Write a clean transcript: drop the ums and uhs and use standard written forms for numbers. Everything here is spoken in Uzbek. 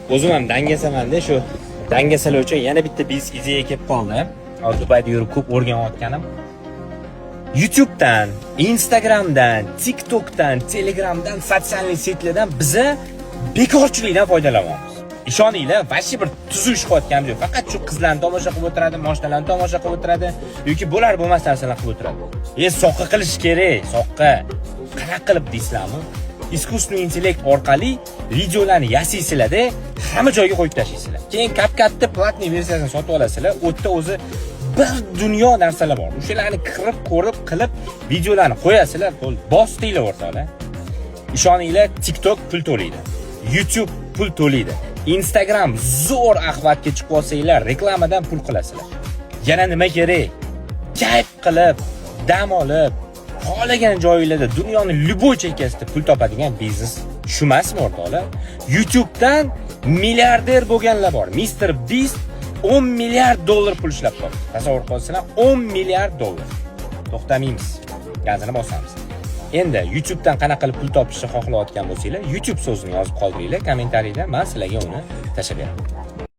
O'zim ham dangasamanda, shu dangasalar uchun yana bitta biznes ideya kelib qoldi. Hozir Dubayda yurib ko'p o'rganayotganim. YouTube'dan, Instagram'dan, TikTok'dan, Telegram'dan, sotsial setlardan biza bekorchilikdan foydalanyapmiz. Ishoninglar, vashi bir tuzuk ish qilayotganimiz yo'q. Faqat shu qizlarni tomosha qilib o'tiradi, mashinalarni tomosha qilib o'tiradi yoki bo'lar bo'lmas narsalarni qilib o'tiradi. Soqqa qilish kerak, soqqa. Qanaqa qilib deysizlarmi? Искусственный intellekt orqali videolarni yasaysizlar-da, hamma joyga qo'yib tashlaysizlar. Keyin kap-katta platniy versiyasini sotib olasizlar. U yerda o'zi bir dunyo narsalar bor. O'shalarni kirib, ko'rib, qilib videolarni qo'yasizlar, bostinglar o'rtoqlar. Ishoninglar, TikTok pul to'laydi. YouTube pul to'laydi. Instagram zo'r ahvatga chiqib olsanglar, reklamadan pul qilasizlar. Yana nima kerak? Kayf qilib, dam olib, xohlagan joylarda dunyoni любой chekkasida pul topadigan biznes shu emasmi o'rtoqlar? YouTube'dan milliarder bo'lganlar bor. Mr. Beast 10 milliard dollar pul ishlab topdi. Tasavvur qilsanglar, 10 milliard dollar. To'xtamaymiz. Gazini bosamiz. Endi YouTube'dan qanaqa qilib pul topishni xohlayotgan bo'lsanglar, YouTube so'zini yozib qoldiringlar kommentariyda, men sizlarga uni tashlab beraman.